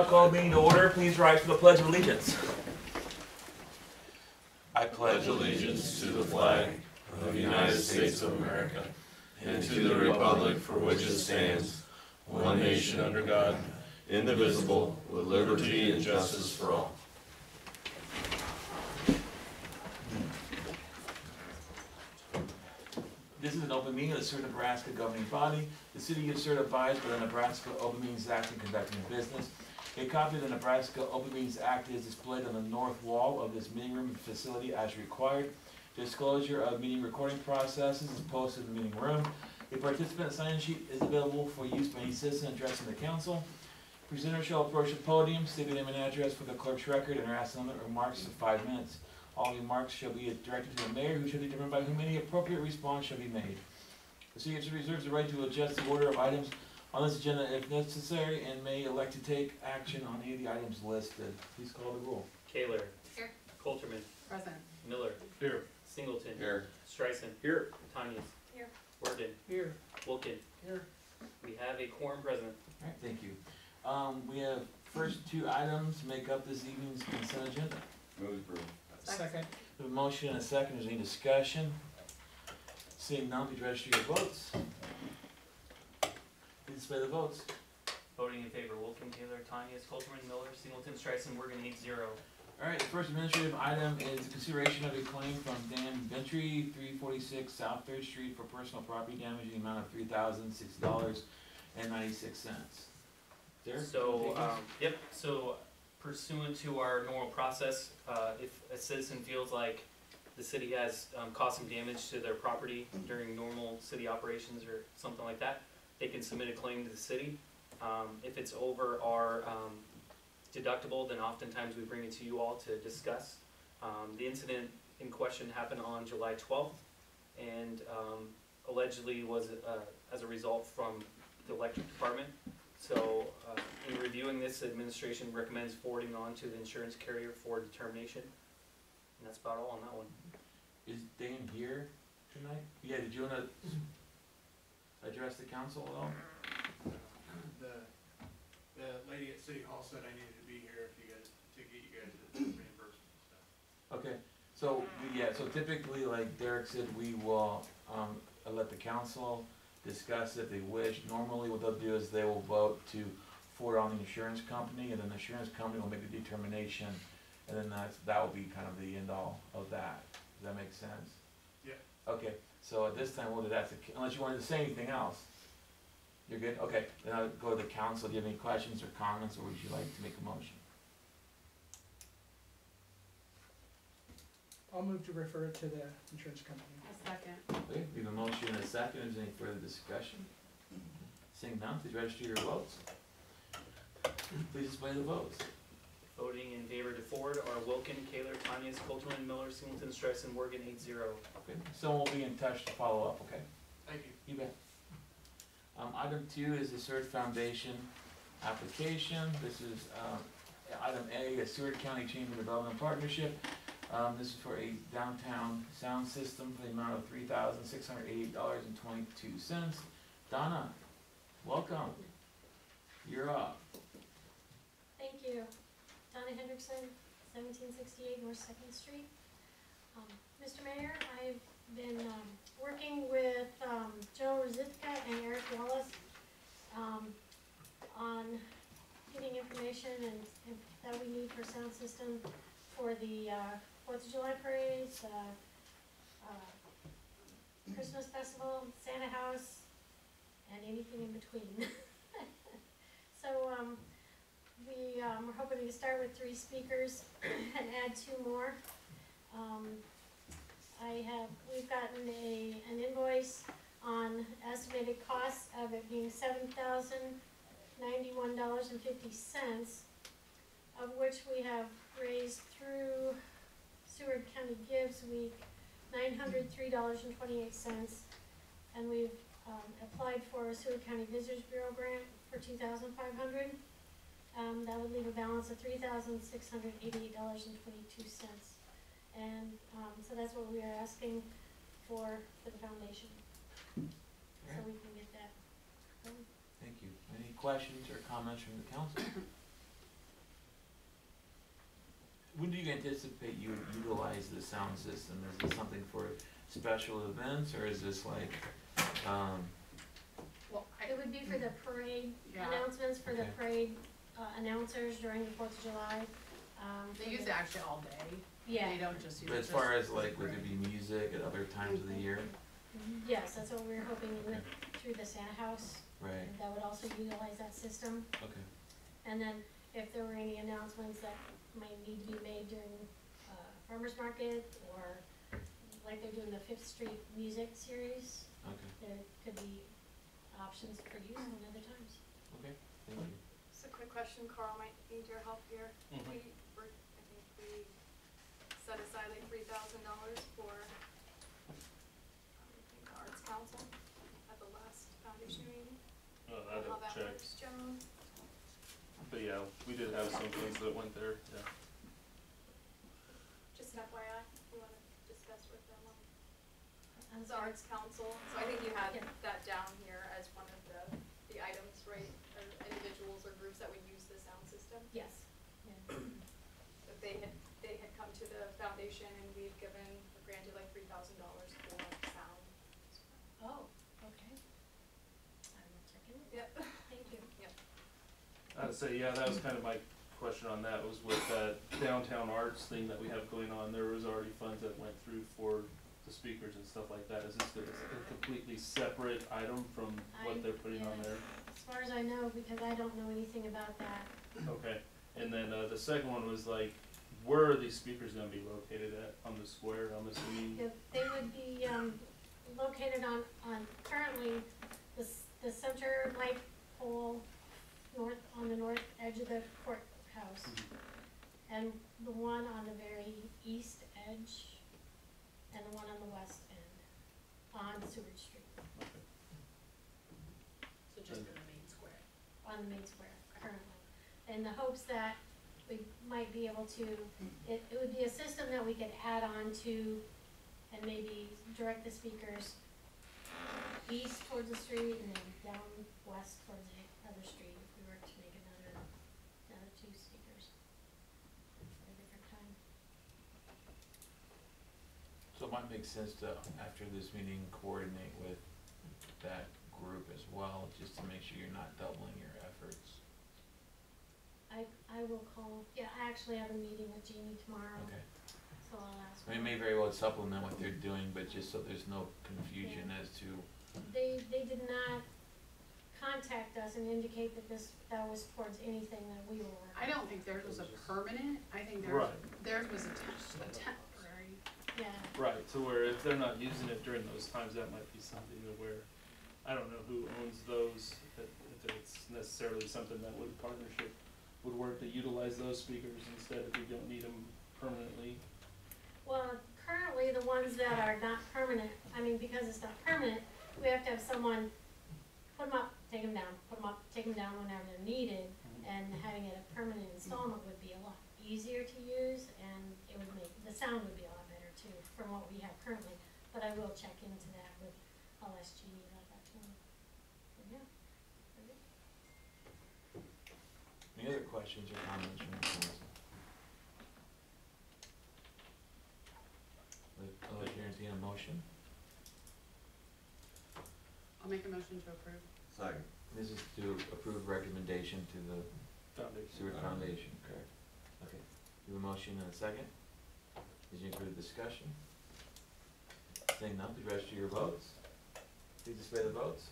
now call the meeting to order. Please rise for the Pledge of Allegiance. I pledge allegiance to the flag of the United States of America and to the republic for which it stands, one nation under God, indivisible, with liberty and justice for all. This is an open meeting of the Seward, Nebraska governing body. The city is certified by the Nebraska Open Meetings Act in conducting business. A copy of the Nebraska Open Meetings Act is displayed on the north wall of this meeting room facility as required. Disclosure of meeting recording processes is posted in the meeting room. A participant sign sheet is available for use by any citizen addressing the council. Presenter shall approach the podium, state the name and address for the clerk's record, and are asked to limit remarks to 5 minutes. All remarks shall be directed to the mayor, who shall determine by whom any appropriate response shall be made. The city reserves the right to adjust the order of items on this agenda if necessary, and may elect to take action on any of the items listed. Please call the roll. Kaler. Here. Colterman. Present. Miller. Here. Singleton. Here. Streisand. Here. Tanyas. Here. Worden. Here. Wilkin. Here. We have a quorum present. All right, thank you. We have first 2 items to make up this evening's consent agenda. Move approved. Second. We have a motion and a second. Is there any discussion? Seeing none, please register your votes. Please display the votes. Voting in favor: Wilkin, Kaler, Tanyas, Colterman, Miller, Singleton, Streisand, Worden, 8-0. All right, the first administrative item is consideration of a claim from Dan Bentry, 346 South 3rd Street for personal property damage in the amount of $3,006.96. Derek? So, yep, so pursuant to our normal process, if a citizen feels like the city has caused some damage to their property during normal city operations or something like that, they can submit a claim to the city. If it's over our deductible, then oftentimes we bring it to you all to discuss. The incident in question happened on July 12th and allegedly was as a result from the electric department. So in reviewing this, administration recommends forwarding on to the insurance carrier for determination. And that's about all on that one. Is Dan here tonight? Yeah, did you want to address the council at all? The lady at City Hall said I needed to be here if you guys, to get you guys the reimbursement and stuff. Okay, so, yeah, so typically, like Derek said, we will let the council discuss if they wish. Normally what they'll do is they will vote to forward on the insurance company, and then the insurance company will make a determination, and then that will be kind of the end all of that. Does that make sense? Yeah. Okay, so at this time we'll do that, unless you wanted to say anything else. You're good? Okay, then I'll go to the council. Do you have any questions or comments, or would you like to make a motion? I'll move to refer it to the insurance company. A second. Okay, we have a motion and a second. Is there any further discussion? Seeing none, please register your votes. Please display the votes. Voting in favor to forward are Wilkin, Kaler, Tanyas, Colterman, Miller, Singleton, Streisand, Worden, 8-0. Okay, someone will be in touch to follow up, okay? Thank you. You bet. Item 2 is the Seward Foundation application. This is item A, a Seward County Chamber Development Partnership. This is for a downtown sound system for the amount of $3,688.22. Donna, welcome. You're up. Thank you. Donna Hendrickson, 1768 North 2nd Street. Mr. Mayor, I've been working with Joe Rositka and Eric Wallace on getting information and that we need for sound system for the 4th of July parades, Christmas festival, Santa House, and anything in between. So we're hoping to start with 3 speakers and add 2 more. We've gotten an invoice on estimated cost of it being $7,091.50, of which we have raised through Seward County Gives Week $903.28, and we've applied for a Seward County Visitors Bureau grant for $2,500. That would leave a balance of $3,688.22. And so that's what we are asking for the foundation, so we can get that. Thank you. Any questions or comments from the council? When do you anticipate you would utilize the sound system? Is it something for special events, or is this like, Well, It would be for the parade yeah, announcements, for the Okay. parade announcers during the 4th of July. they use it actually all day. Yeah, They don't just use but it as just. far as like, would there be music at other times of the year? yes, that's what we were hoping with, through the Santa House, Right, that would also utilize that system. okay, And then if there were any announcements that might need to be made during, farmer's market, or like they're doing the Fifth Street Music Series, okay, there could be options for use in other times. okay, thank you. Just a quick question, Carl might need your help here. I think we set aside like $3,000 for, the Arts Council at the last foundation meeting. Oh, And how I'd that check. works generally. But yeah, we did have some things that went there, yeah. Just an FYI, we wanna discuss with them on I'm the sorry. Arts Council. So I think you had Yeah. that down here as one of the items, right? Or individuals or groups that would use the sound system. Yes, yeah. If they had come to the foundation and we'd given or granted like $3,000 for sound. Oh, okay. I will check in. Yep. Thank you. I'd say, yeah, that was kind of my question on that, was with that downtown arts thing that we have going on, there was already funds that went through for the speakers and stuff like that. Is this a completely separate item from what they're putting on there? As far as I know, because I don't know anything about that. Okay, and then, the second one was like, where are these speakers gonna be located at, on the square, I'm assuming? They would be, located on currently the center light pole on the north edge of the courthouse. And the one on the very east edge, and the one on the west end, on Seward Street, So just in the main square. on the main square currently. In the hopes that we might be able to, it would be a system that we could add on to and maybe direct the speakers east towards the street and then down west towards the other street if we were to make another 2 speakers at a different time. So it might make sense to, after this meeting, coordinate with that group as well, just to make sure you're not doubling your efforts. I will call, yeah, I actually have a meeting with Jamie tomorrow, Okay, so I'll ask I mean, it her. may very well supplement what they're doing, but just so there's no confusion as to, They did not contact us and indicate that that was towards anything that we were working. I don't think theirs was a permanent, I think Right. theirs was a temporary. Yeah, Right, so where if they're not using it during those times, that might be something to where, I don't know who owns those, if it's necessarily something that would partnership would work to utilize those speakers instead if you don't need them permanently. well, currently the ones that are not permanent, I mean, because it's not permanent, we have to have someone put them up, take them down, put them up, take them down whenever they're needed, and having it a permanent installment would be a lot easier to use, and it would make, the sound would be a lot better too, from what we have currently, but I will check into that with, I'll ask Jeannie about that too. But yeah. Okay. any other questions or comments from the council? I'll entertain a motion. I'll make a motion to approve. Second. This is to approve recommendation to the Foundation. Seward Foundation, correct? Okay, we have a motion and a second. Is there any further discussion? Seeing none, please register your votes. Please display the votes.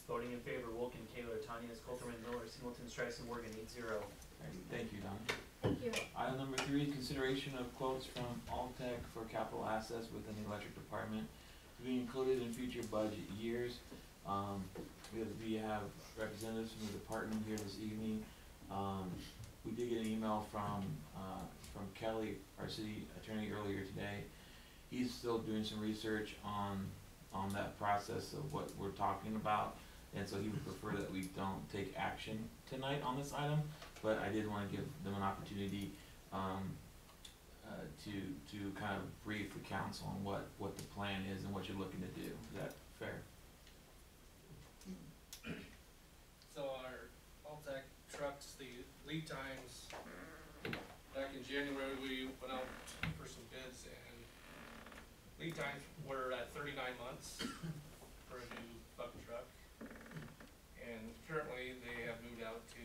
Voting in favor, Wolken, Kaler, Tanya, Coulterman, Miller, Singleton, Streisand, Morgan, 8-0. All right, thank you, Don. Thank you. Item number 3, consideration of quotes from Altech for capital assets within the electric department to be included in future budget years. We have representatives from the department here this evening. We did get an email from Kelly, our city attorney, earlier today. He's still doing some research on that process of what we're talking about, and so he would prefer that we don't take action tonight on this item, but I did wanna give them an opportunity to kind of brief the council on what the plan is and what you're looking to do. Is that fair? So our Altech trucks, the lead times, back in January, we Lead times were at 39 months for a new bucket truck. And currently, they have moved out to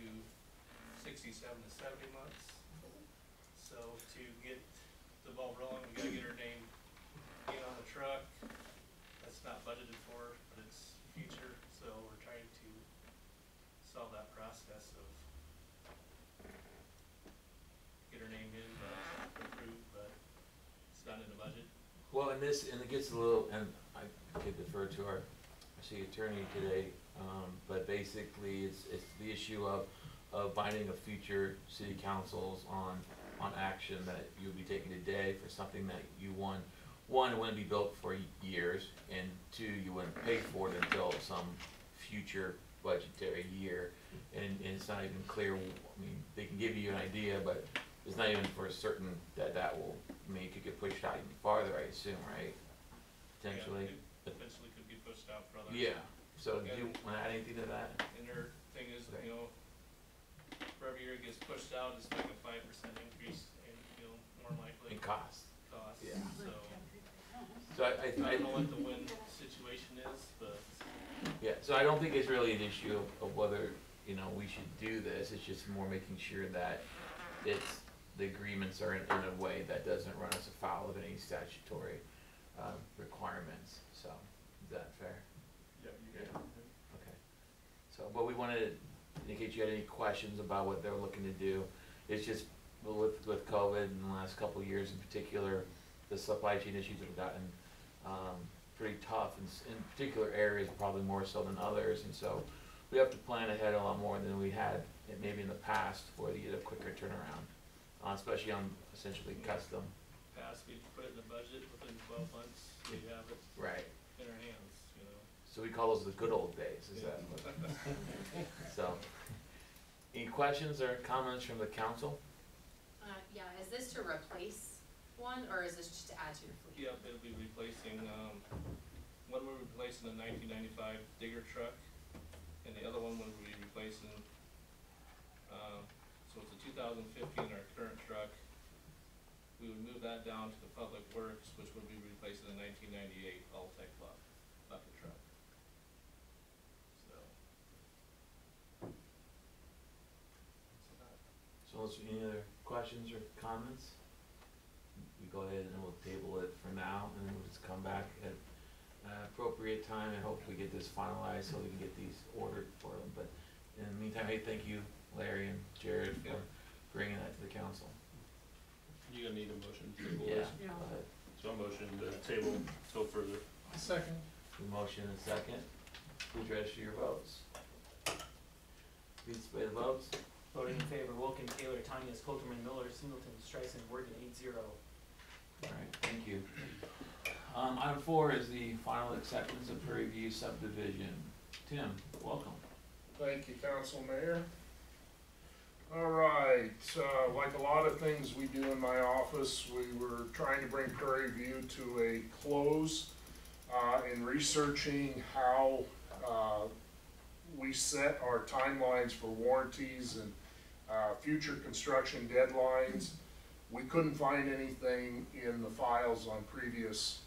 67 to 70 months. So to get the ball rolling, we gotta get her name in on the truck. That's not budgeted for, but it's future, so we're trying to solve that process of get her name in, approved, but it's not in the budget. Well, and it gets a little, and I could defer to our city attorney today, but basically it's the issue of binding a future city councils on action that you'll be taking today for something that you one, it wouldn't be built for years, and two, you wouldn't pay for it until some future budgetary year, and it's not even clear, I mean, they can give you an idea, but it's not even for certain that will, I mean, it could get pushed out even farther, I assume, right? Potentially? Yeah, it eventually could be pushed out for others. Yeah, so do you wanna add anything to that? And their thing is, Okay. you know, for every year it gets pushed out, it's like a 5% increase in, you know, more likely In cost? cost. Yeah. So, So I don't know what the win situation is, but yeah, so I don't think it's really an issue of whether, you know, we should do this, it's just more making sure that the agreements are in a way that doesn't run us afoul of any statutory, requirements, so, is that fair? yeah, you Yeah. Okay, so, but we wanted to indicate you had any questions about what they're looking to do. It's just, with COVID in the last couple of years in particular, the supply chain issues have gotten, pretty tough in particular areas, probably more so than others, and so we have to plan ahead a lot more than we had maybe in the past for to get a quicker turnaround, especially on essentially custom. pass, we put it in the budget, within 12 months, we have it Right. in our hands, you know. So we call those the good old days, is that what? So, any questions or comments from the council? Yeah, is this to replace one, or is this just to add to your fleet? Yep, it'll be replacing, one we're replacing the 1995 digger truck, and the other one we'll be replacing, so it's a 2015, our current truck. We would move that down to the public works, which would be replacing the 1998 All-Tech bucket truck. So. So unless any other questions or comments, we go ahead and we'll table it for now, and then we'll just come back at appropriate time and hopefully get this finalized so we can get these ordered for them. But in the meantime, hey, thank you, Larry and Jared, for bringing that to the council. You gonna need a motion to table Yeah, this? go ahead. So a motion to table till further. Second. The motion and second. Please register your votes. Please display the votes. Voting in favor, Wilken, Taylor, Tanya, Colterman, Miller, Singleton, Streisand, Morgan, 8-0. All right, thank you. Item 4 is the final acceptance of Prairie View subdivision. Tim, welcome. Thank you, Council Mayor. All right, like a lot of things we do in my office, we were trying to bring Prairie View to a close in researching how we set our timelines for warranties and future construction deadlines. We couldn't find anything in the files on previous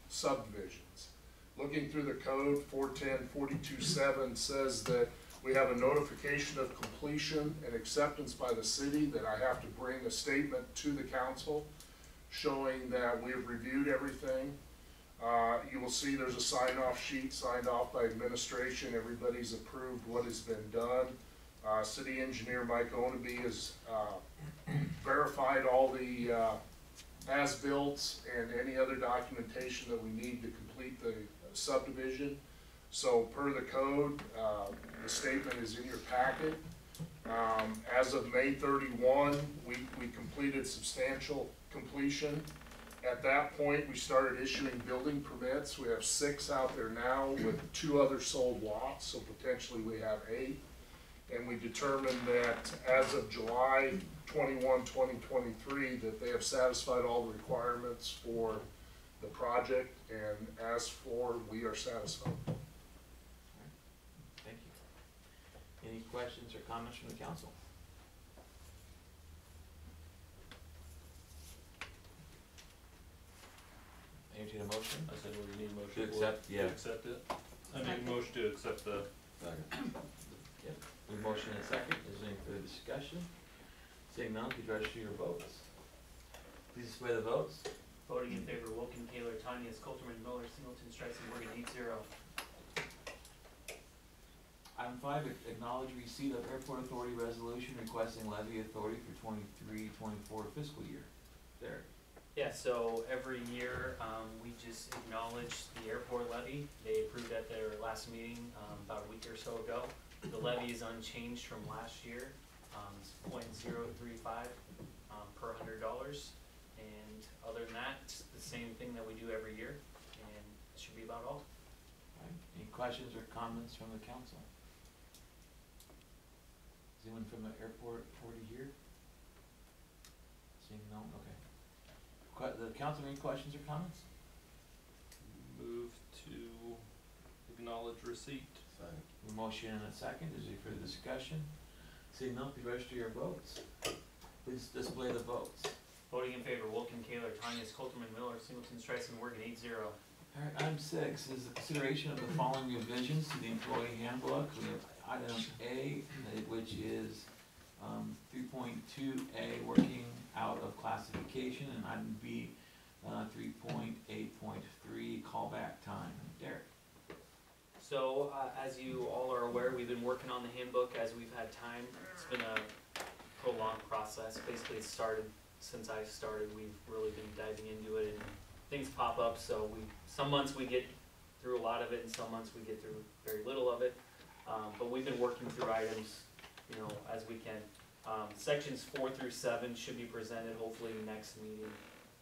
subdivisions. Looking through the code, 410-42-7 says that we have a notification of completion and acceptance by the city that I have to bring a statement to the council showing that we have reviewed everything. You will see there's a sign-off sheet signed off by administration. Everybody's approved what has been done. City engineer Mike Onaby has verified all the as-built and any other documentation that we need to complete the subdivision. So per the code, the statement is in your packet. As of May 31, we completed substantial completion. At that point, we started issuing building permits. We have 6 out there now with 2 other sold lots, so potentially we have 8. And we determined that as of July 21, 2023, that they have satisfied all the requirements for the project, and as for, we are satisfied. Thank you. Any questions or comments from the council? entertain a motion I said we need a motion. to accept, To yeah, accept it. I make a motion to accept the. we motion and a second, is there any further discussion? Seeing none, please register your votes. Please display the votes. Voting in favor, Wilken, Taylor, Tanya, Coulterman, Miller, Singleton, Streisand, Morgan, 8-0. Item 5, acknowledge receipt of Airport Authority resolution requesting levy authority for 23-24 fiscal year. Derek. Yeah, so every year, we just acknowledge the airport levy. They approved at their last meeting, about a week or so ago. The levy is unchanged from last year, it's .035, per $100. And other than that, it's the same thing that we do every year, and it should be about all. Right. Any questions or comments from the council? Is anyone from the airport authority here? Seeing no, okay. The council, any questions or comments? Move to acknowledge receipt. A motion and a second, is there further discussion? Seeing none, please register your votes. Please display the votes. Voting in favor, Wilken, Taylor, Tanya, Coulterman, Miller, Singleton, Streisand, Morgan, 8-0. Alright, item 6 is the consideration of the following revisions to the employee handbook. We have item A, which is 3.2A, working out of classification, and item B, 3.8.3, callback time. Derek. So, as you all are aware, we've been working on the handbook as we've had time. It's been a prolonged process. Basically, it started since I started. We've really been diving into it, and things pop up. So some months we get through a lot of it, and some months we get through very little of it. But we've been working through items, as we can. Sections 4 through 7 should be presented hopefully next meeting.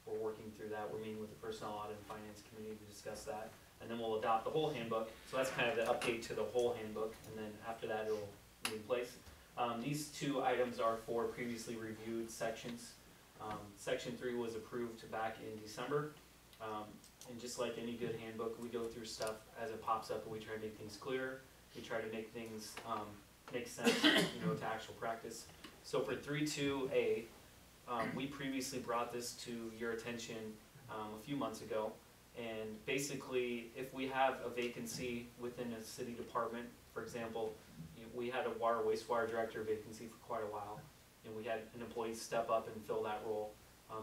We're working through that. We're meeting with the Personnel Audit and Finance Committee to discuss that. And then we'll adopt the whole handbook. So that's kind of the update to the whole handbook, and then after that it'll be in place. These two items are for previously reviewed sections. Section 3 was approved back in December. And just like any good handbook, we go through stuff as it pops up, and we try to make things clearer. We try to make things make sense, to actual practice. So for 3.2A, we previously brought this to your attention a few months ago. And basically, if we have a vacancy within a city department, for example, we had a water wastewater director vacancy for quite a while, and we had an employee step up and fill that role.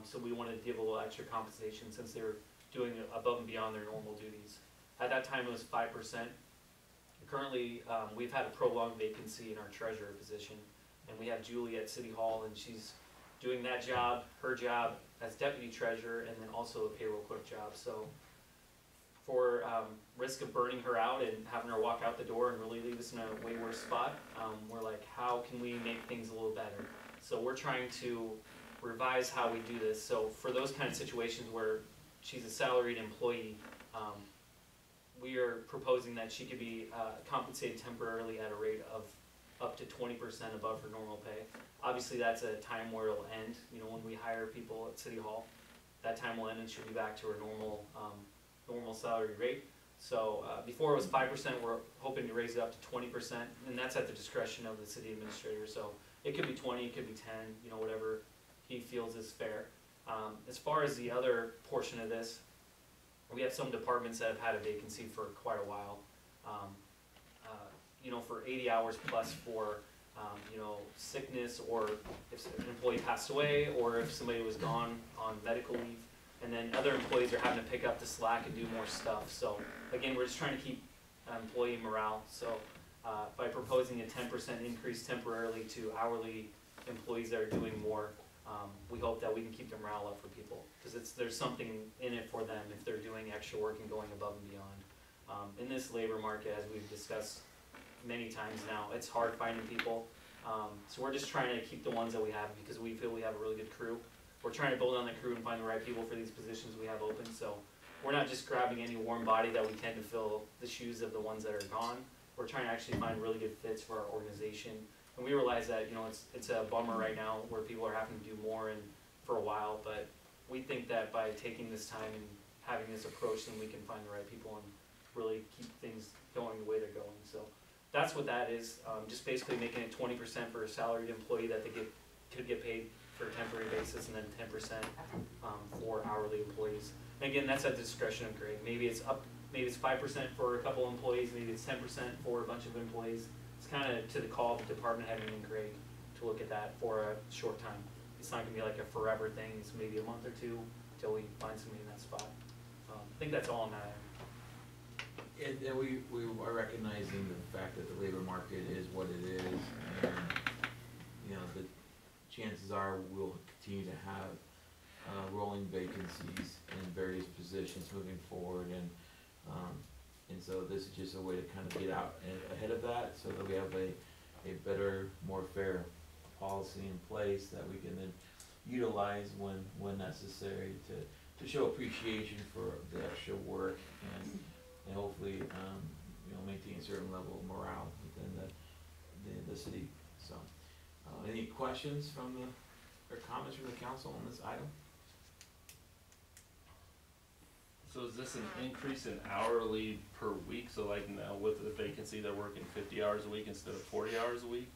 So we wanted to give a little extra compensation since they were doing it above and beyond their normal duties. At that time, it was 5%. Currently, we've had a prolonged vacancy in our treasurer position, and we have Julie at City Hall, and she's doing that job, her job as deputy treasurer, and then also a payroll clerk job. So for risk of burning her out and having her walk out the door and really leave us in a way worse spot, we're like, how can we make things a little better? So we're trying to revise how we do this. So for those kind of situations where she's a salaried employee, we are proposing that she could be compensated temporarily at a rate of up to 20% above her normal pay. Obviously, that's a time where it'll end. When we hire people at City Hall, that time will end and she'll be back to her normal salary rate. So before it was 5%, we're hoping to raise it up to 20%, and that's at the discretion of the city administrator. So it could be 20, it could be 10, whatever he feels is fair. As far as the other portion of this, we have some departments that have had a vacancy for quite a while. For 80 hours plus for sickness, or if an employee passed away, or if somebody was gone on medical leave, and then other employees are having to pick up the slack and do more stuff. So again, we're just trying to keep employee morale. So by proposing a 10% increase temporarily to hourly employees that are doing more, we hope that we can keep the morale up for people, because there's something in it for them if they're doing extra work and going above and beyond. In this labor market, as we've discussed many times now, it's hard finding people. So we're just trying to keep the ones that we have, because we feel we have a really good crew. We're trying to build on the crew and find the right people for these positions we have open. So we're not just grabbing any warm body that we tend to fill the shoes of the ones that are gone. We're trying to actually find really good fits for our organization. And we realize that, it's a bummer right now where people are having to do more and for a while, but we think that by taking this time and having this approach, then we can find the right people and really keep things going the way they're going. So that's what that is, just basically making it 20% for a salaried employee that they could get paid for a temporary basis, and then 10% for hourly employees. And again, that's at the discretion of Greg. Maybe it's 5% for a couple employees, maybe it's 10% for a bunch of employees. It's kind of to the call of the department head and Greg to look at that for a short time. It's not gonna be like a forever thing, it's maybe a month or two until we find somebody in that spot. I think that's all on that end. And we are recognizing the fact that the labor market is what it is, and, you know, the chances are we'll continue to have rolling vacancies in various positions moving forward, and so this is just a way to kind of get out ahead of that, so that we have a better, more fair policy in place that we can then utilize when necessary to show appreciation for the extra work, and hopefully, you know, maintain a certain level of morale within the city. So, any questions or comments from the council on this item? So is this an increase in hourly per week? So like now with the vacancy, they're working 50 hours a week instead of 40 hours a week?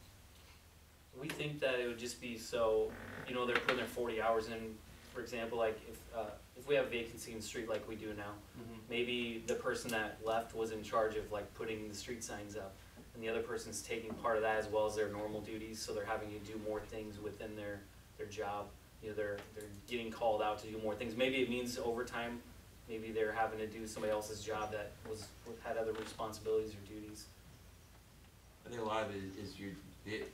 We think that it would just be so, you know, they're putting their 40 hours in. For example, like if we have a vacancy in the street like we do now, maybe the person that left was in charge of like putting the street signs up, and the other person's taking part of that as well as their normal duties, so they're having to do more things within their job. You know, they're getting called out to do more things. Maybe it means overtime. Maybe they're having to do somebody else's job that had other responsibilities or duties. I think a lot of it is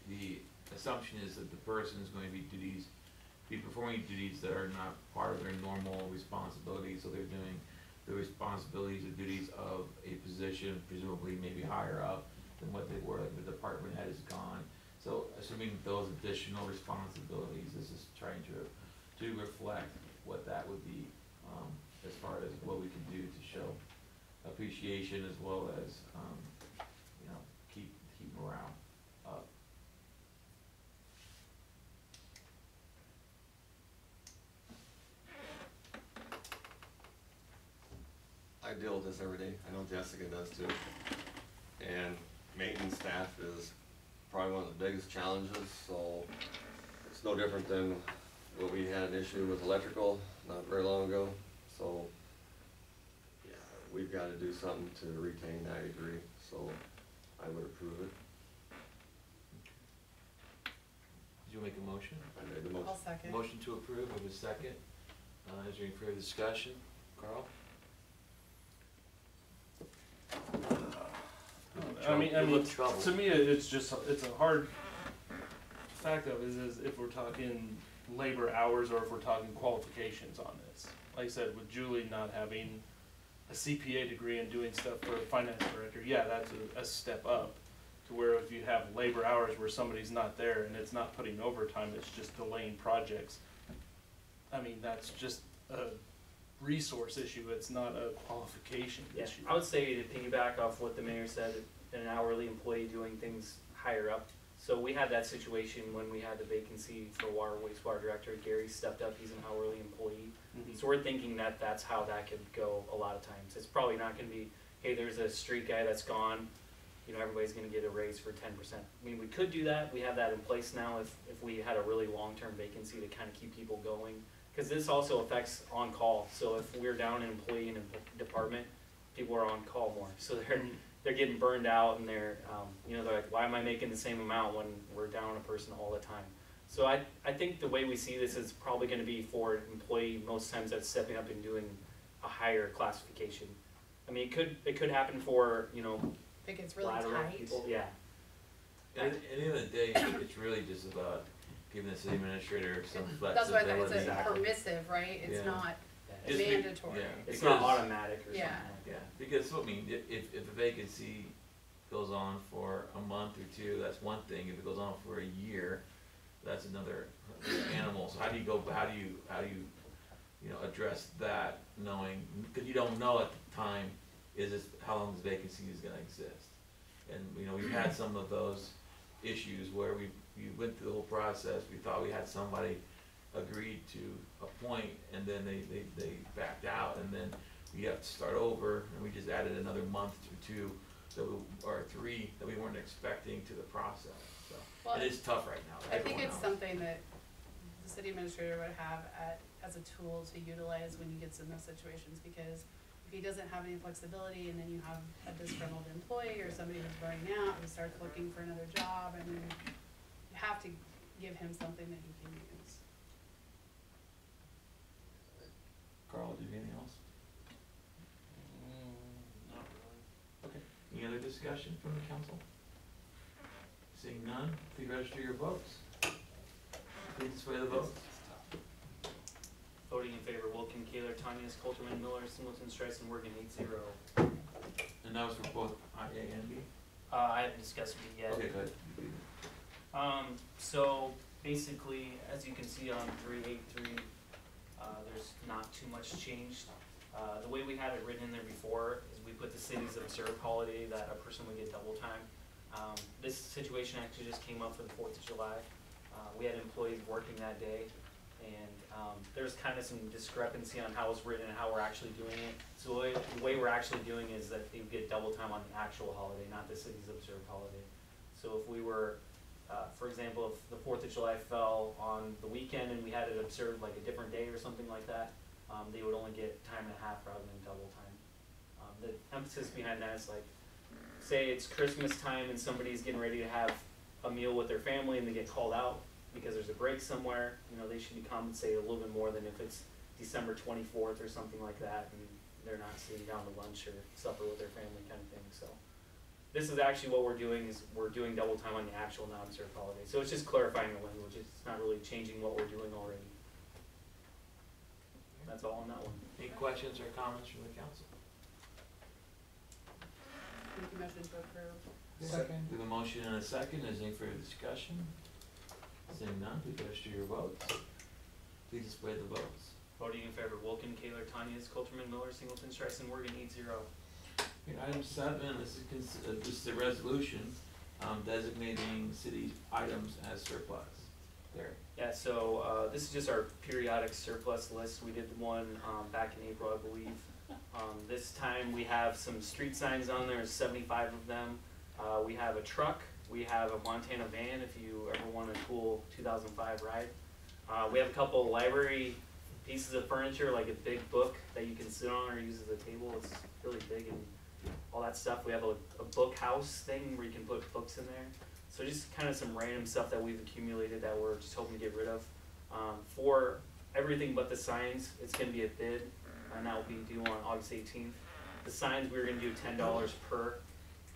the assumption is that the person is going to be performing duties that are not part of their normal responsibilities, so they're doing the responsibilities or duties of a position, presumably maybe higher up than what they were, like the department head is gone. So assuming those additional responsibilities, this is trying to reflect what that would be, as far as what we can do to show appreciation, as well as, you know, keep morale up. I deal with this every day. I know Jessica does too. And maintenance staff is probably one of the biggest challenges, so it's no different than what we had an issue with electrical not very long ago. So yeah, we've got to do something to retain that degree, so I would approve it. Did you make a motion? I made the motion. I'll second. Motion to approve, with a second. Is there any further discussion? Carl? I mean, You look troubled. to me, it's a hard fact of it is if we're talking labor hours or if we're talking qualifications on this. Like I said, with Julie not having a CPA degree and doing stuff for a finance director, yeah, that's a step up. To where if you have labor hours where somebody's not there and it's not putting overtime, it's just delaying projects. I mean, that's just a resource issue, it's not a qualification issue. I would say to piggyback off what the mayor said, an hourly employee doing things higher up. So we had that situation when we had the vacancy for water wastewater director. Gary stepped up, he's an hourly employee. So we're thinking that that's how that could go a lot of times. It's probably not gonna be, hey, there's a street guy that's gone, you know, everybody's gonna get a raise for 10%. I mean, we could do that, we have that in place now if we had a really long-term vacancy to kind of keep people going. Because this also affects on-call, so if we're down an employee in a department, people are on call more. So they're getting burned out, and they're like, why am I making the same amount when we're down a person all the time? So I think the way we see this is probably gonna be for an employee most times that's stepping up and doing a higher classification. I mean, it could happen for, you know, If it gets really lateral tight. people, yeah. At the end of the day, it's really just about giving the city administrator some That's why flexibility. it's a permissive, right? It's Yeah. not Just mandatory. Yeah, It's not because- automatic or something Yeah. like that. Yeah, because, I mean, if a vacancy goes on for a month or two, that's one thing. If it goes on for a year, that's another animal. So how do you address that, knowing, because you don't know at the time, how long this vacancy is gonna exist. And, you know, we've had some of those issues where we went through the whole process, we thought we had somebody agreed to appoint, and then they backed out, and then we have to start over, and we just added another month or two, or 3, that we weren't expecting to the process, so. Well, It is tough right now. I think Everyone it's knows. something that the city administrator would have as a tool to utilize when he gets in those situations, because if he doesn't have any flexibility and then you have a disgruntled employee or somebody who's burning out who starts looking for another job, I mean, you have to give him something that he can use. Carl, do you have anything else? Not really. Okay. Any other discussion from the council? Seeing none, please register your votes. Please display the votes. Voting in favor, Wilkin, Kaler, Tanya, Coulterman, Miller, Singleton, Streisand, Morgan, 8-0. And that was for both IA and B? I haven't discussed it yet. Okay, good. So basically, as you can see on 383, there's not too much changed. The way we had it written in there before is we put the city's observed holiday that a person would get double time. This situation actually just came up for the 4th of July. We had employees working that day, and there's kind of some discrepancy on how it's written and how we're actually doing it. So the way we're actually doing is that they get double time on the actual holiday, not the city's observed holiday. So if we were, for example, if the 4th of July fell on the weekend and we had it observed like a different day or something like that, they would only get time and a half rather than double time. The emphasis behind that is like, say it's Christmas time and somebody's getting ready to have a meal with their family and they get called out because there's a break somewhere, you know, they should be compensated a little bit more than if it's December 24th or something like that and they're not sitting down to lunch or supper with their family kind of thing. So this is actually what we're doing, is we're doing double time on the actual non-observed holiday. So it's just clarifying the language. It's not really changing what we're doing already. That's all on that one. Any questions or comments from the council? Make a motion to approve. Second. We have a motion and a second. Is there any further discussion? Seeing none, please register your votes. Please display the votes. Voting in favor, Wilkin, Kaler, Tanya, Coulterman, Miller, Singleton, Streisand, Morgan, 8-0. Okay, item 7, this is a resolution designating city items as surplus. There. Yeah, so this is just our periodic surplus list. We did one back in April, I believe. This time we have some street signs on there, 75 of them. We have a truck. We have a Montana van if you ever want a cool 2005 ride. We have a couple library pieces of furniture, like a big book that you can sit on or use as a table. It's really big and all that stuff. We have a book house thing where you can put books in there. So just kind of some random stuff that we've accumulated that we're just hoping to get rid of. For everything but the signs, it's going to be a bid, and that will be due on August 18th. The signs, we're going to do $10 per.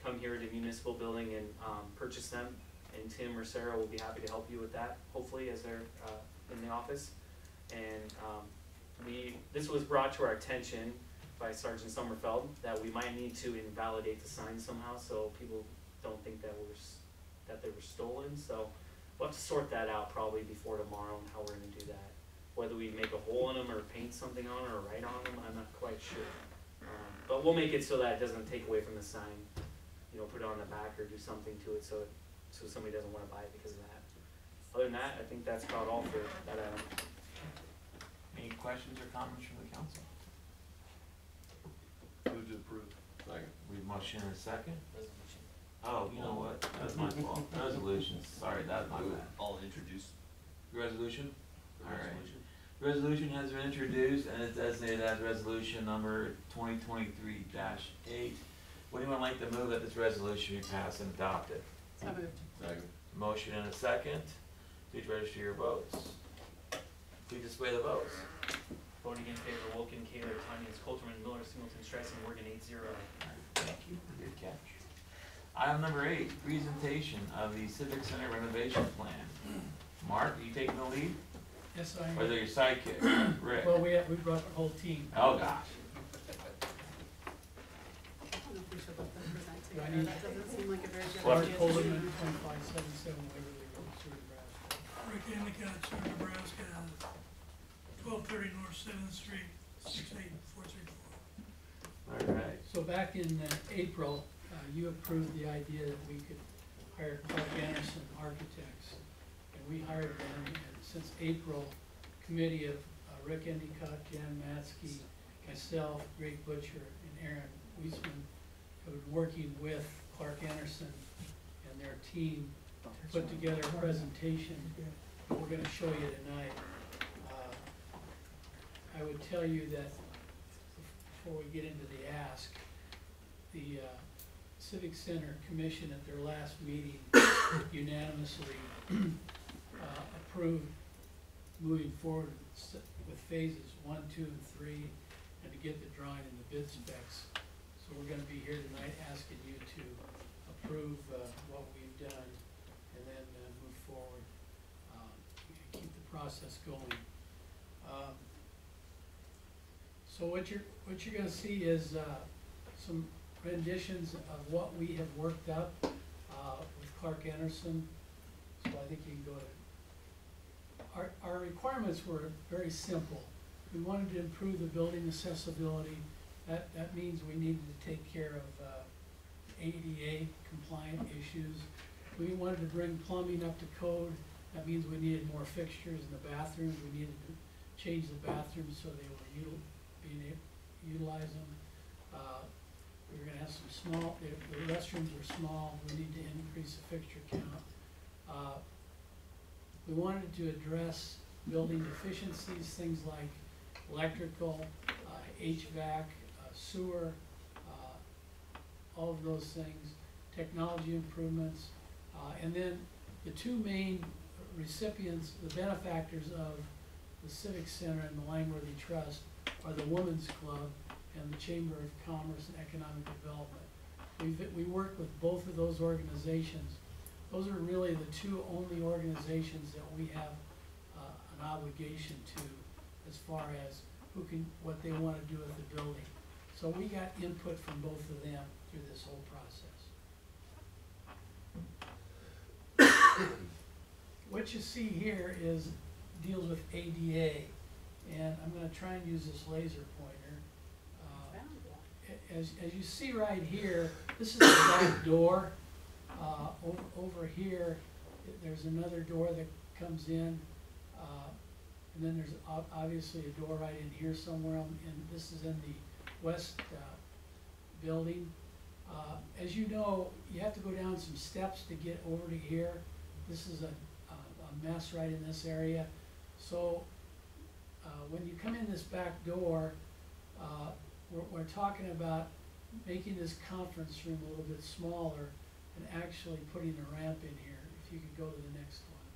Come here to the municipal building and purchase them, and Tim or Sarah will be happy to help you with that, hopefully, as they're in the office. And this was brought to our attention by Sergeant Sommerfeld that we might need to invalidate the signs somehow, so people don't think that they were stolen. So we'll have to sort that out probably before tomorrow and how we're going to do that. Whether we make a hole in them or paint something on or write on them, I'm not quite sure. But we'll make it so that it doesn't take away from the sign. You know, put it on the back or do something to it so somebody doesn't want to buy it because of that. Other than that, I think that's about all for that item. Any questions or comments from the council? Move to approve. Second. We have a motion and a second. Resolution. Oh, you know what? That's my fault. Resolutions. Sorry, that's my bad. I'll introduce. Resolution? The All right. resolution. Resolution has been introduced and is designated as resolution number 2023-8. Would anyone like to move that this resolution be passed and adopted? So moved. Second. Motion and a second. Please register your votes. Please display the votes. Voting in favor, Wilkin, Kaler, Tanya, Coulterman, Miller, Singleton, Streisand, Morgan, 8-0. Thank you. Good catch. Item number 8, presentation of the Civic Center renovation plan. Mark, are you taking the lead? Yes, Or is it your sidekick, Rick? Well, we brought the whole team. Oh, gosh. I don't know if we should let them present Do I together, need- that doesn't seem like a very good Clark idea. Coleman, 2577 Waverly Road, Seward, Nebraska. Rick Endicott, Seward, Nebraska, 1230 North 7th Street, 68434. All right. So back in April, you approved the idea that we could hire Clark Anderson Architects. And we hired them, and since April, committee of Rick Endicott, Jan Matsky, myself, Greg Butcher, and Aaron Weisman have been working with Clark Anderson and their team to put together a presentation we're gonna show you tonight. I would tell you that before we get into the ask, the Civic Center Commission at their last meeting unanimously approved moving forward with phases 1, 2, and 3, and to get the drawing and the bid specs. So we're gonna be here tonight asking you to approve what we've done and then move forward, keep the process going. So what you're gonna see is some renditions of what we have worked up with Clark Anderson. So I think you can go to. Our requirements were very simple. We wanted to improve the building accessibility. That means we needed to take care of ADA compliant issues. We wanted to bring plumbing up to code. That means we needed more fixtures in the bathrooms. We needed to change the bathrooms so they were being able to utilize them. We were gonna have some small, the restrooms were small. We need to increase the fixture count. We wanted to address building deficiencies, things like electrical, HVAC, sewer, all of those things, technology improvements. And then the two main recipients, the benefactors of the Civic Center and the Langworthy Trust are the Women's Club and the Chamber of Commerce and Economic Development. We work with both of those organizations. Those are really the two only organizations that we have an obligation to as far as what they want to do with the building. So we got input from both of them through this whole process. What you see here deals with ADA, and I'm going to try and use this laser pointer. As you see right here, this is the back door. Over here, there's another door that comes in, and then there's obviously a door right in here somewhere, and this is in the west building. As you know, you have to go down some steps to get over to here. This is a mess right in this area. So when you come in this back door, we're talking about making this conference room a little bit smaller and actually putting a ramp in here. If you could go to the next one.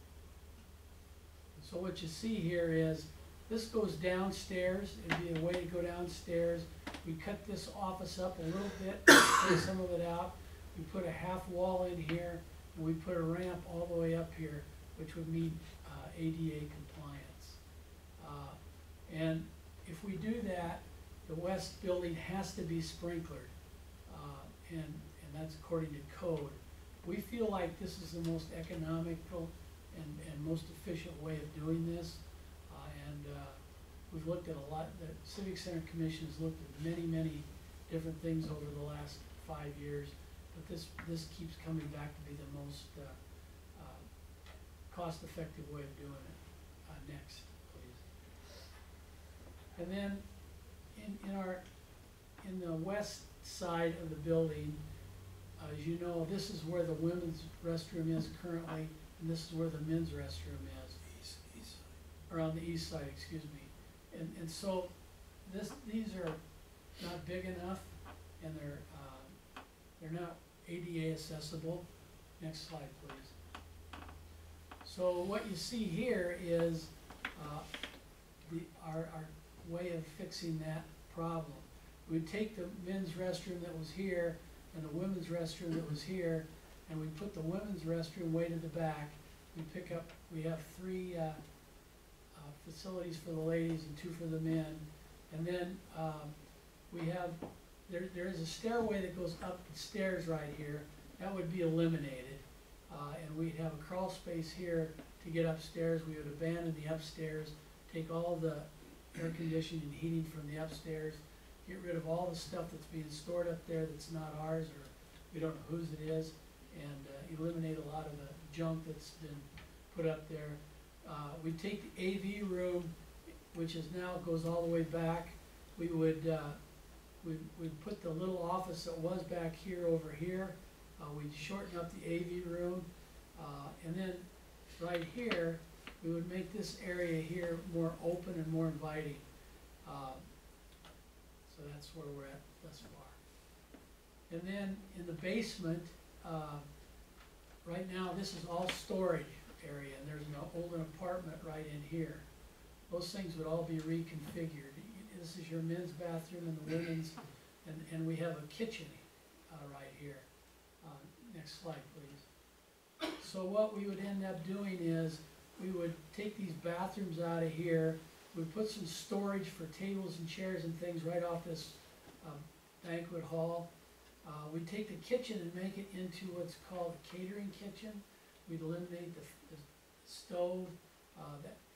So what you see here is this goes downstairs. It'd be a way to go downstairs. We cut this office up a little bit, take some of it out. We put a half wall in here, and we put a ramp all the way up here, which would mean ADA compliance. And if we do that, the west building has to be sprinklered, and that's according to code. We feel like this is the most economical and most efficient way of doing this, and we've looked at a lot. The Civic Center Commission has looked at many different things over the last 5 years, but this keeps coming back to be the most cost-effective way of doing it. Next, please. And then in the west side of the building, as you know, this is where the women's restroom is currently, and this is where the men's restroom is. East side. Or on the east side, excuse me. And so these are not big enough, and they're not ADA accessible. Next slide, please. So what you see here is our way of fixing that problem. We'd take the men's restroom that was here and the women's restroom that was here, and we put the women's restroom way to the back. We have 3 facilities for the ladies and 2 for the men. And then there is a stairway that goes up the stairs right here. That would be eliminated. And we'd have a crawl space here to get upstairs. We would abandon the upstairs, take all the air conditioning and heating from the upstairs, get rid of all the stuff that's being stored up there that's not ours, or we don't know whose it is, and eliminate a lot of the junk that's been put up there. We take the AV room, which is now goes all the way back. We would we'd put the little office that was back here over here. We'd shorten up the AV room, and then right here we would make this area here more open and more inviting. So that's where we're at thus far. And then in the basement, right now, this is all storage area, and there's an old apartment right in here. Those things would all be reconfigured. This is your men's bathroom and the women's, and we have a kitchen right here. Next slide, please. So what we would end up doing is, we would take these bathrooms out of here, we'd put some storage for tables and chairs and things right off this banquet hall. We'd take the kitchen and make it into what's called a catering kitchen. We'd eliminate the stove.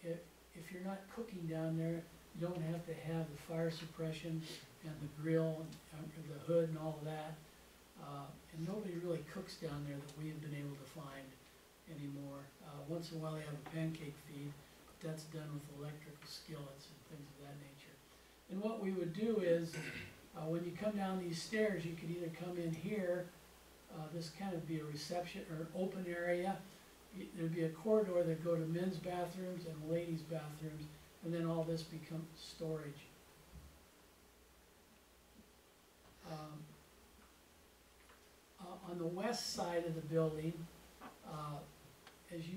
If you're not cooking down there, you don't have to have the fire suppression and the grill and the hood and all of that. And nobody really cooks down there that we have been able to find anymore. Once in a while they have a pancake feed, but that's done with electrical skillets and things of that nature. And what we would do is, when you come down these stairs, you could either come in here, this kind of be a reception or open area. There'd be a corridor that'd go to men's bathrooms and ladies' bathrooms, and then all this becomes storage. On the west side of the building, if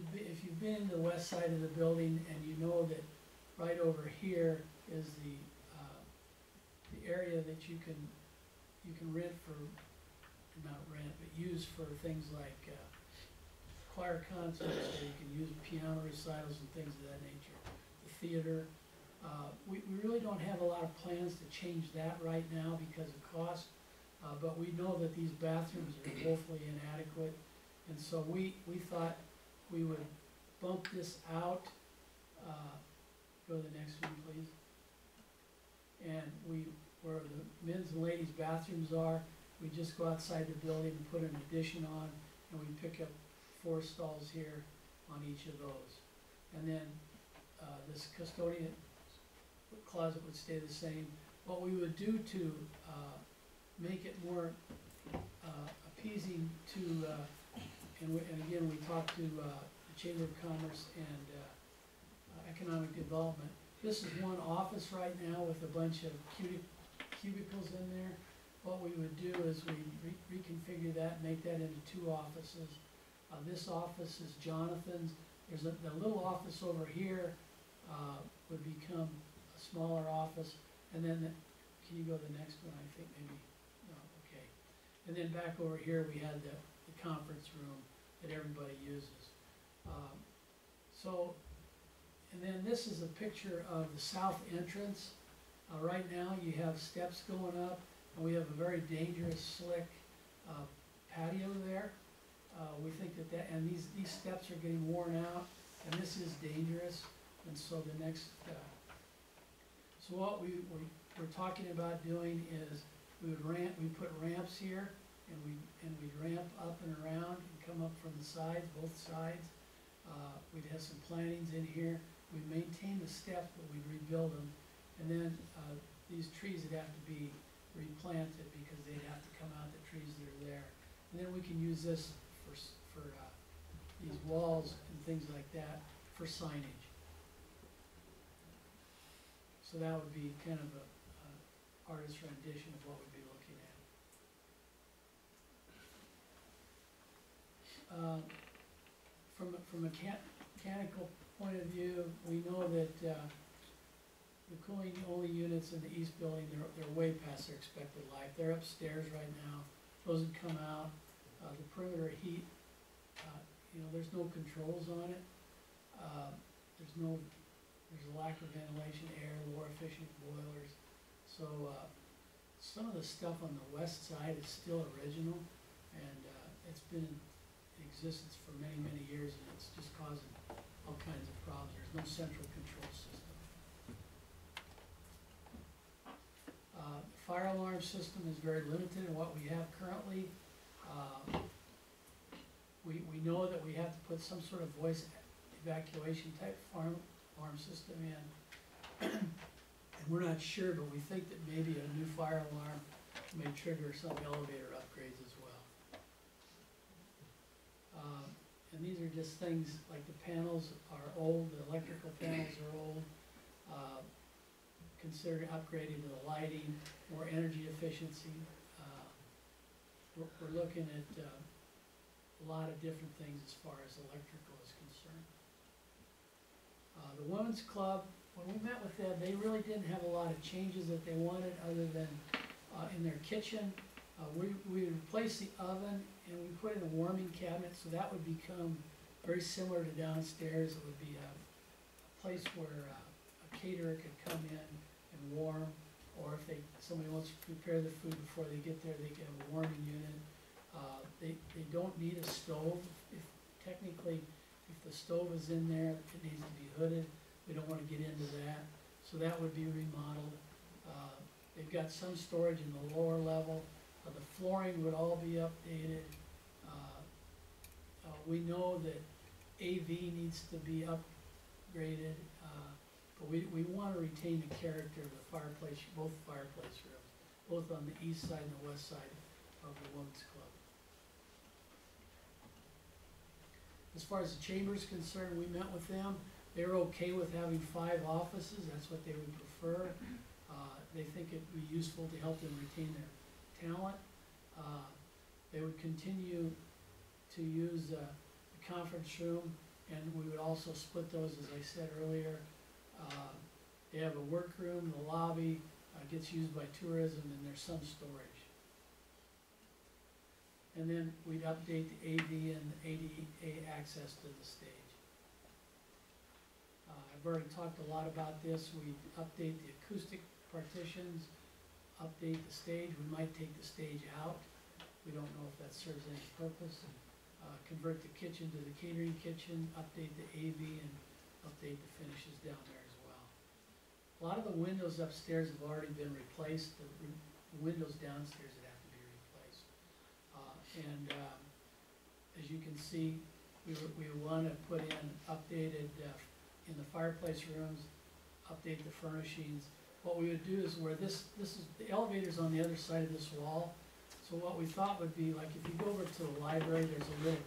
you've been in the west side of the building and you know that right over here is the area that you can rent for, not rent, but use for things like choir concerts, or you can use piano recitals and things of that nature. The theater. We really don't have a lot of plans to change that right now because of cost, but we know that these bathrooms are woefully inadequate, and so we thought we would bump this out. Go to the next one, please. And where the men's and ladies' bathrooms are, we just go outside the building and put an addition on, and we pick up 4 stalls here on each of those. And then this custodian closet would stay the same. What we would do to make it more appeasing to, and again, we talked to the Chamber of Commerce and Economic Development. This is one office right now with a bunch of cubicles in there. What we would do is we reconfigure that, make that into 2 offices. This office is Jonathan's. There's the little office over here would become a smaller office, and then can you go to the next one? I think maybe no. Okay. And then back over here we had the conference room that everybody uses. And then this is a picture of the south entrance. Right now you have steps going up, and we have a very dangerous, slick patio there. We think and these steps are getting worn out, and this is dangerous. And so the next, so what we're talking about doing is we put ramps here, and we'd ramp up and around and come up from the sides, both sides. We'd have some plantings in here. We'd maintain the steps, but we'd rebuild them. And then these trees would have to be replanted because they'd have to come out, the trees that are there. And then we can use this for these walls and things like that for signage. So that would be kind of a artist's rendition of what we'd be looking at. From a mechanical point of view, we know that the cooling only units in the east building, they're way past their expected life. They're upstairs right now. Those would come out. The perimeter heat, there's no controls on it. There's a lack of ventilation, air, more efficient boilers. So some of the stuff on the west side is still original, and it's been in existence for many, many years, and it's just causing all kinds of problems. There's no central control system. The fire alarm system is very limited in what we have currently. We know that we have to put some sort of voice evacuation type alarm system in. And we're not sure, but we think that maybe a new fire alarm may trigger some elevator upgrades as well. And these are just things, like the panels are old, the electrical panels are old. Consider upgrading to the lighting, more energy efficiency. We're looking at a lot of different things as far as electrical is concerned. The women's club, when we met with them, they really didn't have a lot of changes that they wanted other than in their kitchen. We replaced the oven and we put in a warming cabinet, so that would become very similar to downstairs. It would be a place where a caterer could come in and warm, or if somebody wants to prepare the food before they get there, they get a warming unit. They don't need a stove. Technically, if the stove is in there, it needs to be hooded. We don't want to get into that, so that would be remodeled. They've got some storage in the lower level. The flooring would all be updated. We know that AV needs to be upgraded, but we want to retain the character of the fireplace, both fireplace rooms, both on the east side and the west side of the women's club. As far as the chamber is concerned, we met with them. They were okay with having 5 offices. That's what they would prefer. They think it'd be useful to help them retain their talent. They would continue to use the conference room, and we would also split those, as I said earlier. They have a workroom, the lobby gets used by tourism, and there's some storage. And then we'd update the AV and the ADA access to the stage. I've already talked a lot about this. We update the acoustic partitions, update the stage. We might take the stage out. We don't know if that serves any purpose. Convert the kitchen to the catering kitchen, update the AV, and update the finishes down there as well. A lot of the windows upstairs have already been replaced. The windows downstairs would have to be replaced. As you can see, we want to put in updated, in the fireplace rooms, update the furnishings. What we would do is where this is, the elevator's on the other side of this wall. So what we thought would be, like, if you go over to the library, there's a little,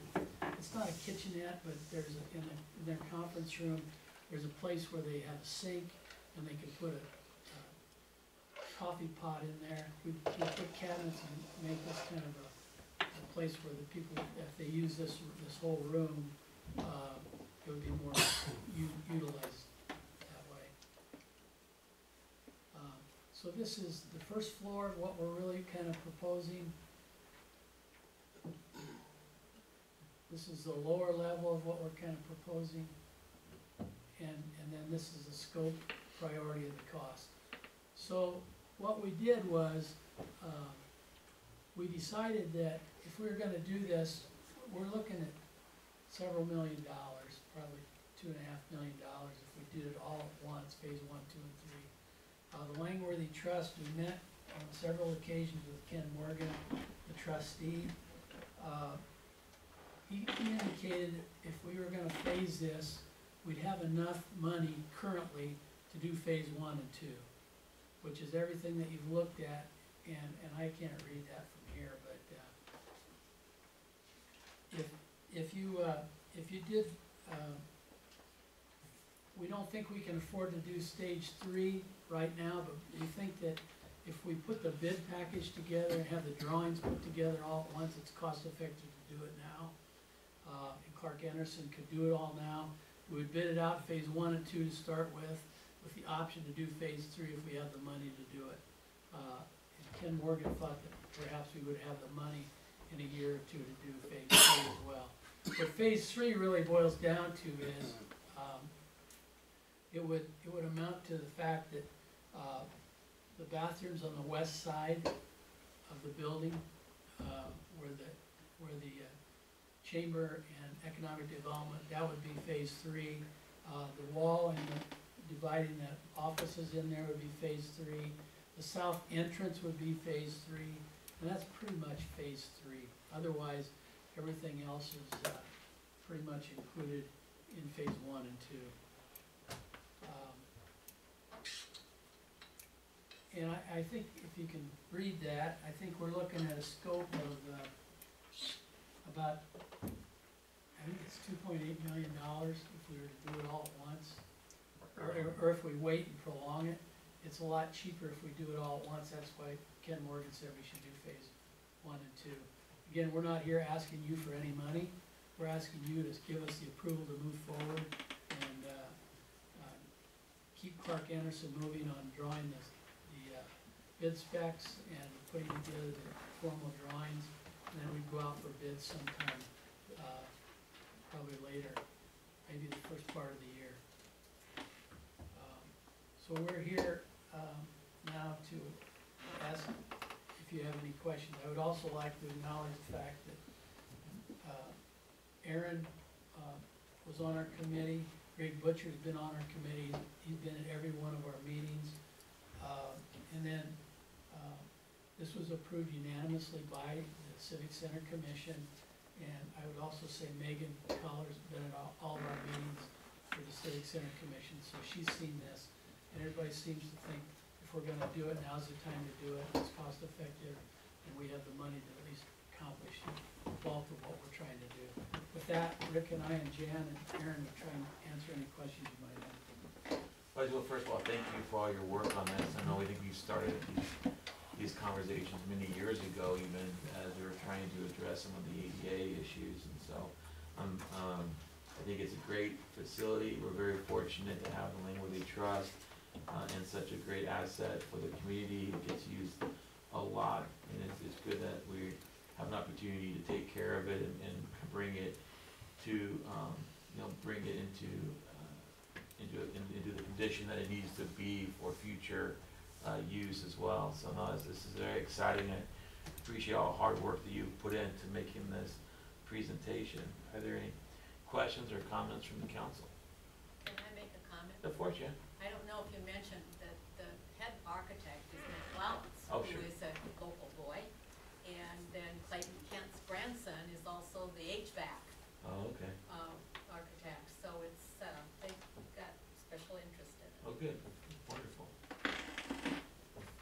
it's not a kitchenette, but there's in their conference room, there's a place where they have a sink, and they can put a coffee pot in there. We put cabinets and make this kind of a place where the people, if they use this whole room, it would be more utilized that way. So this is the first floor, what we're really kind of proposing. This is the lower level of what we're kind of proposing. And then this is the scope priority of the cost. So what we did was, we decided that if we were gonna do this, we're looking at several $1 million, probably $2.5 million if we did it all at once, phase 1, 2, and 3. The Langworthy Trust, we met on several occasions with Ken Morgan, the trustee. He indicated if we were gonna phase this, we'd have enough money currently to do phase 1 and 2, which is everything that you've looked at, and I can't read that from here, but if you did, we don't think we can afford to do stage 3 right now, but we think that if we put the bid package together and have the drawings put together all at once, it's cost effective to do it now. And Clark Anderson could do it all now. We would bid it out phase 1 and 2 to start with the option to do phase 3 if we have the money to do it. And Ken Morgan thought that perhaps we would have the money in a year or 2 to do phase 3 as well. What phase 3 really boils down to is, it would amount to the fact that the bathrooms on the west side of the building, where the chamber and economic development, that would be phase 3. The wall and dividing the offices in there would be phase 3. The south entrance would be phase 3, and that's pretty much phase 3. Otherwise, everything else is pretty much included in phase 1 and 2. And I think if you can read that, I think we're looking at a scope of about, think it's $2.8 million if we were to do it all at once. Or if we wait and prolong it, it's a lot cheaper if we do it all at once. That's why Ken Morgan said we should do phase 1 and 2. Again, we're not here asking you for any money. We're asking you to give us the approval to move forward and keep Clark Anderson moving on drawing the bid specs and putting together the formal drawings. And then we'd go out for bids sometime, probably later, maybe the first part of the year. So we're here now to ask if you have any questions. I would also like to acknowledge the fact that Aaron was on our committee. Greg Butcher's been on our committee. He's been at every one of our meetings. And then this was approved unanimously by the Civic Center Commission. And I would also say Megan Collar's been at all of our meetings for the Civic Center Commission, so she's seen this. And everybody seems to think if we're gonna do it, now's the time to do it, it's cost effective, and we have the money to at least accomplish the bulk of what we're trying to do. With that, Rick and I and Jan and Aaron will try and answer any questions you might have. Well, first of all, thank you for all your work on this. I know we think you started these conversations many years ago, even as we were trying to address some of the ADA issues, and so I think it's a great facility. We're very fortunate to have the Langworthy Trust and such a great asset for the community. It gets used a lot, and it's good that we have an opportunity to take care of it and bring it to bring it into the condition that it needs to be for future use as well. So no, this is very exciting. I appreciate all the hard work that you put into making this presentation. Are there any questions or comments from the council? Can I make a comment? Of course, yeah. I don't know if you mentioned that the head architect is Nick Lowndes, Oh, who sure. is a local boy. And then Clayton Kent's grandson is also the HVAC Oh, okay. architect. So it's, they've got special interest in it. Oh, good. Wonderful.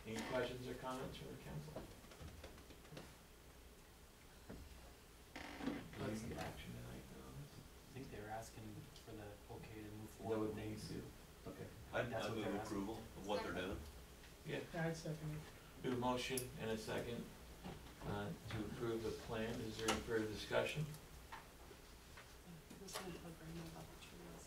Any questions or comments from the council? Any action tonight on this? I think they were asking for the okay to move Is that forward. what we need to do? Okay. I'd That's what move they're asking. approval of what they're doing. Yeah. I'd second it. We have a motion and a second to approve the plan. Is there any further discussion? I'm just gonna tell Grandma about the trees.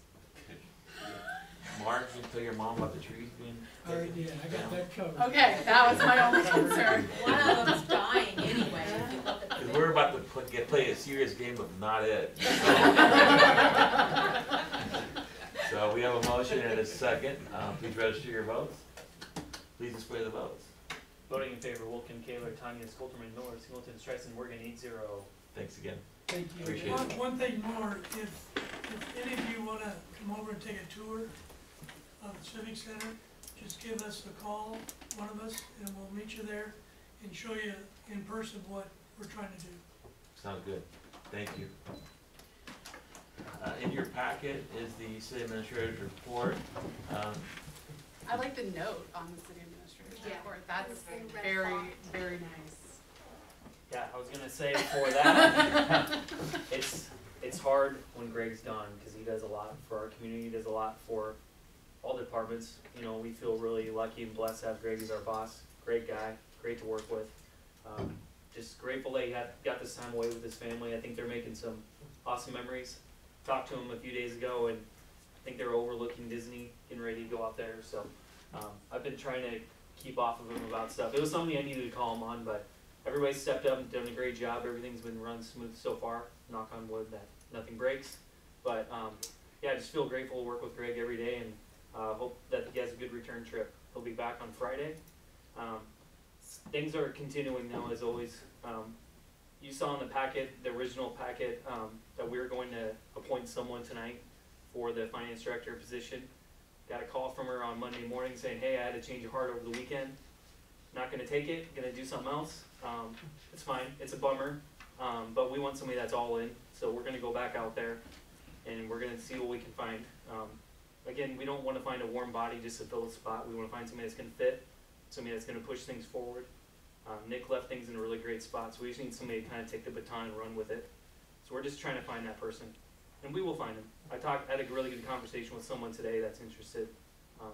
Mark, you can tell your mom about the trees being. I already did, I got that covered. Okay, that was my only concern. One of them's dying anyway, if you look at the Because we're about to play a serious game of not it. So we have a motion and a second. Please register your votes. Please display the votes. Voting in favor, Wilkin, Kaler, Tanya, Skolterman, Miller, Singleton, Streisand, Morgan, 8-0. Thanks again. Thank you. Appreciate it. One thing more, if any of you wanna come over and take a tour of the Civic Center, just give us a call, one of us, and we'll meet you there and show you in person what we're trying to do. Sounds good. Thank you. In your packet is the city administrator's report. I like the note on the city administrator's Yeah. report. That's It's in red very, font. very nice. Yeah, I was gonna say for that, it's hard when Greg's gone, because he does a lot for our community, he does a lot for all departments. You know, we feel really lucky and blessed to have Greg as our boss. Great guy, great to work with. Just grateful that he got this time away with his family. I think they're making some awesome memories. Talked to him a few days ago, and I think they're overlooking Disney, getting ready to go out there. So I've been trying to keep off of him about stuff. It was something I needed to call him on, but everybody stepped up and done a great job. Everything's been run smooth so far. Knock on wood that nothing breaks. But yeah, I just feel grateful to work with Greg every day, and hope that he has a good return trip. He'll be back on Friday. Things are continuing now, as always. You saw in the packet, the original packet, that we were going to appoint someone tonight for the finance director position. Got a call from her on Monday morning saying, hey, I had a change of heart over the weekend. Not gonna take it, gonna do something else. It's fine, it's a bummer, but we want somebody that's all in. So we're gonna go back out there and we're gonna see what we can find. Again, we don't wanna find a warm body just to fill a spot. We wanna find somebody that's gonna fit, somebody that's gonna push things forward. Nick left things in a really great spot, so we just need somebody to kind of take the baton and run with it. So we're just trying to find that person. and we will find them. I had a really good conversation with someone today that's interested,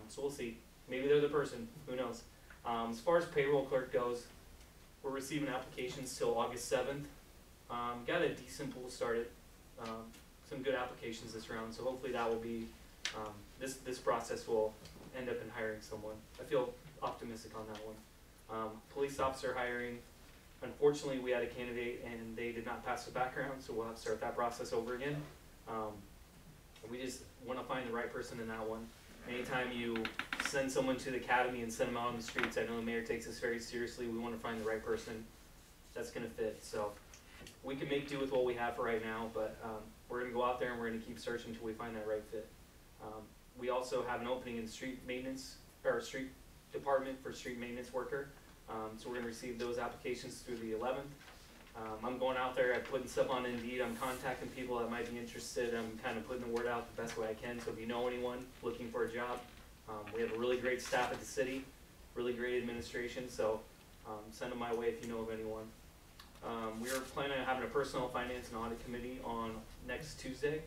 so we'll see. Maybe they're the person, who knows. As far as payroll clerk goes, we're receiving applications till August 7th. Got a decent pool started, some good applications this round, so hopefully that will be, this process will end up in hiring someone. I feel optimistic on that one. Police officer hiring, unfortunately we had a candidate and they did not pass the background, so we'll have to start that process over again. We just want to find the right person in that one. Anytime you send someone to the academy and send them out on the streets, I know the mayor takes this very seriously. We want to find the right person that's going to fit. So we can make do with what we have for right now, but we're going to go out there and we're going to keep searching until we find that right fit. We also have an opening in street maintenance, or street department for street maintenance worker. So we're going to receive those applications through the 11th. I'm going out there, I'm putting stuff on Indeed, I'm contacting people that might be interested, I'm kind of putting the word out the best way I can, so if you know anyone looking for a job, we have a really great staff at the city, really great administration, so send them my way if you know of anyone. We are planning on having a personnel finance and audit committee on next Tuesday.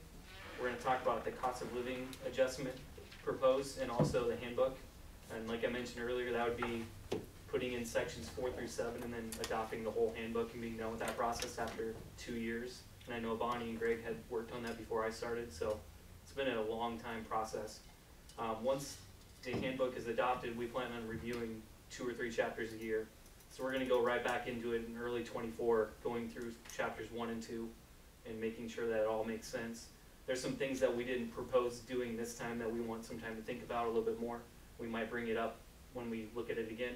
We're going to talk about the cost of living adjustment proposed and also the handbook, and like I mentioned earlier, that would be putting in sections 4 through 7 and then adopting the whole handbook and being done with that process after 2 years. And I know Bonnie and Greg had worked on that before I started, so it's been a long time process. Once the handbook is adopted, we plan on reviewing 2 or 3 chapters a year. So we're going to go right back into it in early 24, going through chapters 1 and 2 and making sure that it all makes sense. There's some things that we didn't propose doing this time that we want some time to think about a little bit more. We might bring it up when we look at it again.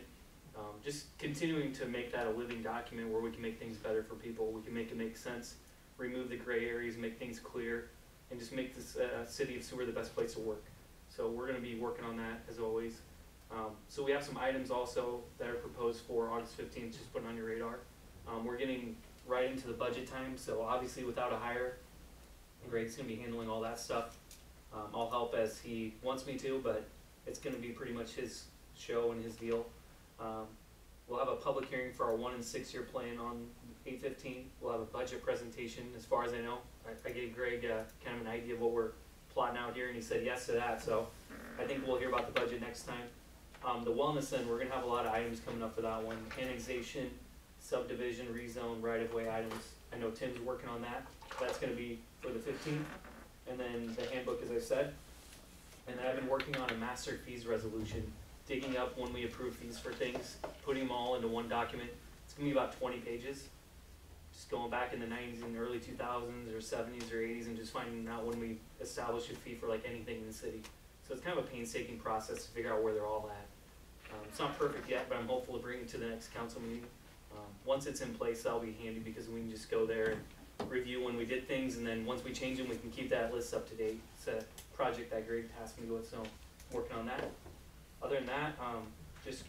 Just continuing to make that a living document where we can make things better for people. We can make it make sense, remove the gray areas, make things clear, and just make this city of Seward the best place to work. So we're going to be working on that as always. So we have some items also that are proposed for August 15th, just putting on your radar. We're getting right into the budget time, so obviously without a hire, Greg's going to be handling all that stuff. I'll help as he wants me to, but it's going to be pretty much his show and his deal. We'll have a public hearing for our 1 and 6 year plan on 8/15. We'll have a budget presentation. As far as I know, I gave Greg kind of an idea of what we're plotting out here, and he said yes to that. So I think we'll hear about the budget next time. The wellness end, we're going to have a lot of items coming up for that one. Annexation, subdivision, rezone, right-of-way items. I know Tim's working on that. That's going to be for the 15th. And then the handbook, as I said. And then I've been working on a master fees resolution, digging up when we approve fees for things, putting them all into one document. It's going to be about 20 pages. Just going back in the 90s and early 2000s or 70s or 80s and just finding out when we establish a fee for like anything in the city. So it's kind of a painstaking process to figure out where they're all at. It's not perfect yet, but I'm hopeful to bring it to the next council meeting. Once it's in place, that'll be handy because we can just go there and review when we did things, and then once we change them, we can keep that list up to date. It's a project that Greg tasked me with, so I'm working on that. Other than that, just